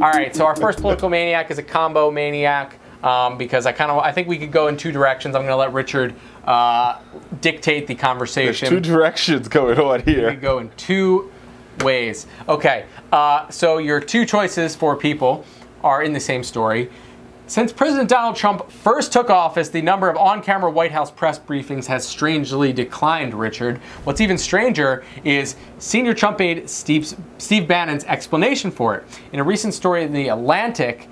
All right, so our first political maniac is a combo maniac because I think we could go in two directions. I'm going to let Richard dictate the conversation. There's two directions going on here. We could go in two ways. Okay, so your two choices for people are in the same story. Since President Donald Trump first took office, the number of on-camera White House press briefings has strangely declined, Richard. What's even stranger is senior Trump aide Steve Bannon's explanation for it. In a recent story in The Atlantic,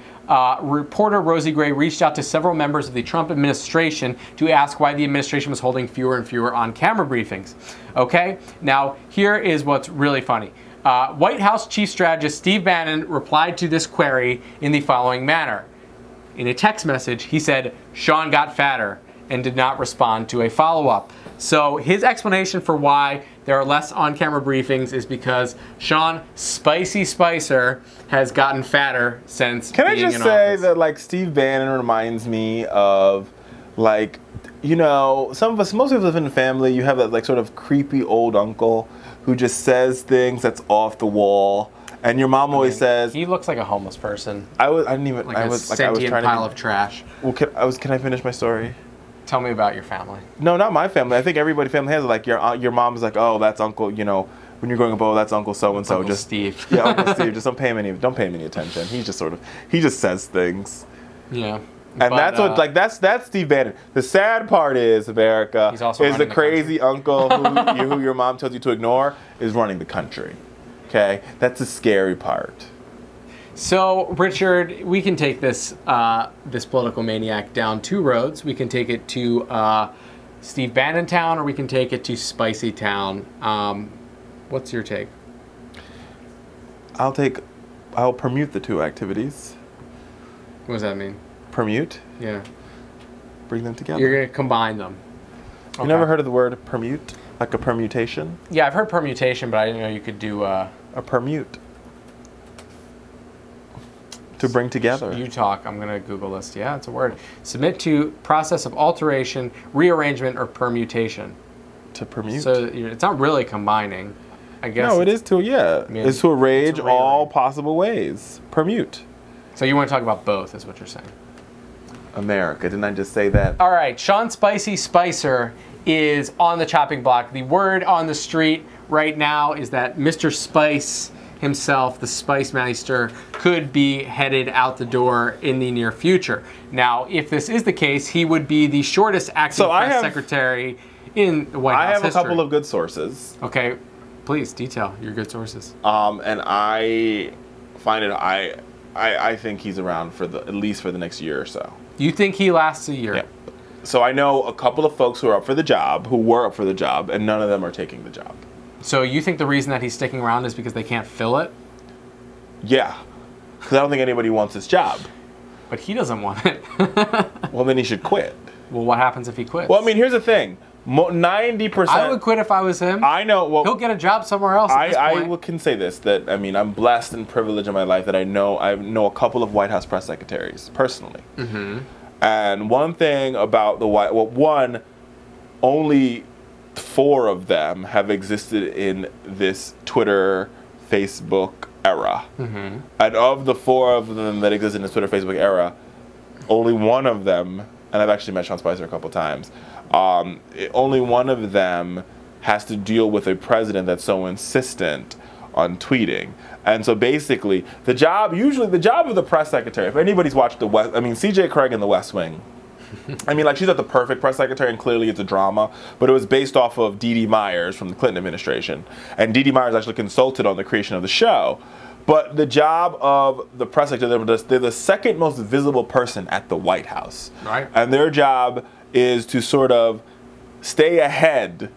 reporter Rosie Gray reached out to several members of the Trump administration to ask why the administration was holding fewer and fewer on-camera briefings. Okay, now here is what's really funny. White House Chief Strategist Steve Bannon replied to this query in the following manner. In a text message, he said, "Sean got fatter," and did not respond to a follow-up. So his explanation for why there are less on-camera briefings is because Sean Spicy Spicer has gotten fatter since being in office. Can I just say that, like, Steve Bannon reminds me of, like, you know, some of us, most of us in the family, you have that, like, sort of creepy old uncle who just says things that's off the wall. And your mom always says, he looks like a homeless person. I didn't even. Like I a was sentient trying pile to of trash. Well, can I finish my story? Tell me about your family. No, not my family. I think everybody's family has it. Like your mom is like, oh, that's Uncle. You know, when you're growing up, oh, that's Uncle so and so. Just Steve. Yeah, Uncle Steve. Just don't pay him any attention. He just says things. Yeah. And that's what, like, that's Steve Bannon. The sad part is, America, is the crazy uncle who your mom tells you to ignore is running the country. Okay, that's the scary part. So, Richard, we can take this this political maniac down two roads. We can take it to Steve Bannon Town, or we can take it to Spicy Town. What's your take? I'll permute the two activities. What does that mean? Permute? Yeah. Bring them together. You're going to combine them. You never heard of the word permute? Like a permutation? Yeah, I've heard permutation, but I didn't know you could do a permute. To bring together. You talk. I'm going to Google this. Yeah, it's a word. Submit to process of alteration, rearrangement, or permutation. To permute. So it's not really combining, I guess. No, it is to, yeah. I mean, it's to arrange all possible ways. Permute. So you want to talk about both, is what you're saying. America, didn't I just say that? All right, Sean Spicy Spicer is on the chopping block. The word on the street right now is that Mr. Spice himself, the Spice Meister, could be headed out the door in the near future. Now, if this is the case, he would be the shortest acting press secretary in the White House history. I have a couple of good sources. Okay, please detail your good sources. And I find it, I think he's around for at least for the next year or so. You think he lasts a year? Yeah. So I know a couple of folks who are up for the job, who were up for the job, and none of them are taking the job. So you think the reason that he's sticking around is because they can't fill it? Yeah. Because I don't think anybody wants this job. But he doesn't want it. Well, then he should quit. Well, what happens if he quits? Well, I mean, here's the thing. 90%. I would quit if I was him. I know. Well, he'll get a job somewhere else. I can say this, that, I mean, I'm blessed and privileged in my life that I know a couple of White House press secretaries personally. Mm-hmm. And one thing about only 4 of them have existed in this Twitter, Facebook era. Mm-hmm. And of the 4 of them that exist in the Twitter, Facebook era, only one of them, and I've actually met Sean Spicer a couple times, only one of them has to deal with a president that's so insistent on tweeting. And so basically, usually the job of the press secretary, if anybody's watched C.J. Craig in The West Wing, I mean, like, she's not the perfect press secretary, and clearly it's a drama, but it was based off of Dee Dee Myers from the Clinton administration. And Dee Dee Myers actually consulted on the creation of the show. But the job of the press secretary, they're the second most visible person at the White House. Right. And their job is to sort of stay ahead,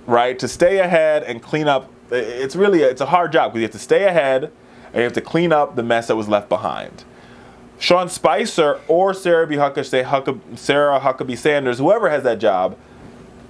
right? To stay ahead and clean up. It's a hard job because you have to stay ahead and you have to clean up the mess that was left behind. Sean Spicer or Sarah Huckabee Sanders, whoever has that job,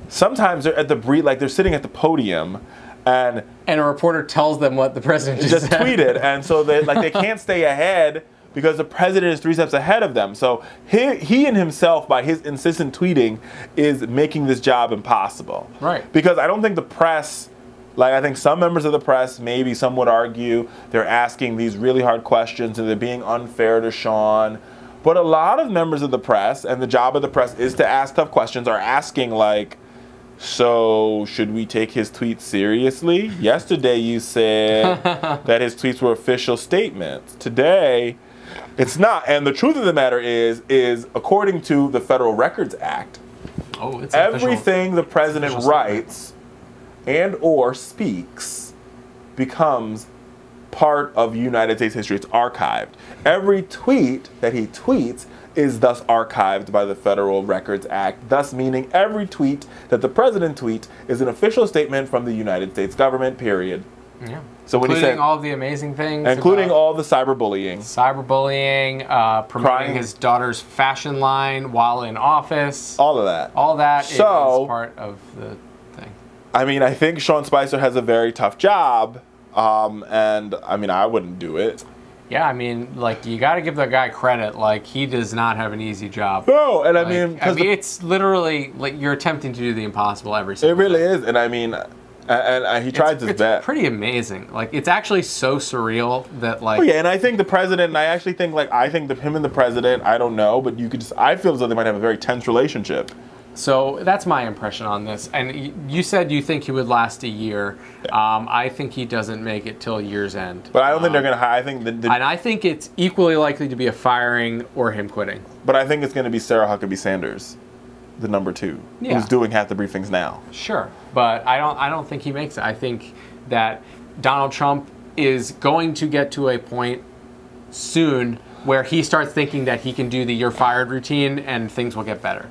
sometimes they're at they're sitting at the podium, and a reporter tells them what the president just said. Tweeted, and so they can't stay ahead because the president is 3 steps ahead of them. So he and himself, by his insistent tweeting, is making this job impossible. Right. Because I don't think the press Like, I think some members of the press, maybe some would argue, they're asking these really hard questions and they're being unfair to Sean. But a lot of members of the press, and the job of the press is to ask tough questions, are asking, like, so should we take his tweets seriously? Yesterday you said that his tweets were official statements. Today, it's not. And the truth of the matter is according to the Federal Records Act, it's everything the president writes and or speaks becomes part of United States history. It's archived. Every tweet that he tweets is thus archived by the Federal Records Act, thus meaning every tweet that the president tweets is an official statement from the United States government, period. Yeah. So when he said, all the amazing things. including all the cyberbullying. Promoting his daughter's fashion line while in office. All of that. All that is part of the thing. I mean, I think Sean Spicer has a very tough job, and I mean, I wouldn't do it. Yeah, I mean, like, you got to give the guy credit. Like, he does not have an easy job. No, and like, I mean, it's literally like you're attempting to do the impossible every single time. It really is, and I mean, and he tried his best. It's pretty amazing. Like, it's actually so surreal that, like... Oh, yeah, and I think the president, and I actually think, like, him and the president, I don't know, but you could just, I feel as though they might have a very tense relationship. So that's my impression on this. And you said you think he would last a year. Yeah. I think he doesn't make it till year's end. But I don't think they're going to hire. And I think it's equally likely to be a firing or him quitting. But I think it's going to be Sarah Huckabee Sanders, the number 2, who's doing half the briefings now. Sure, but I don't think he makes it. I think that Donald Trump is going to get to a point soon where he starts thinking that he can do the "you're fired" routine and things will get better.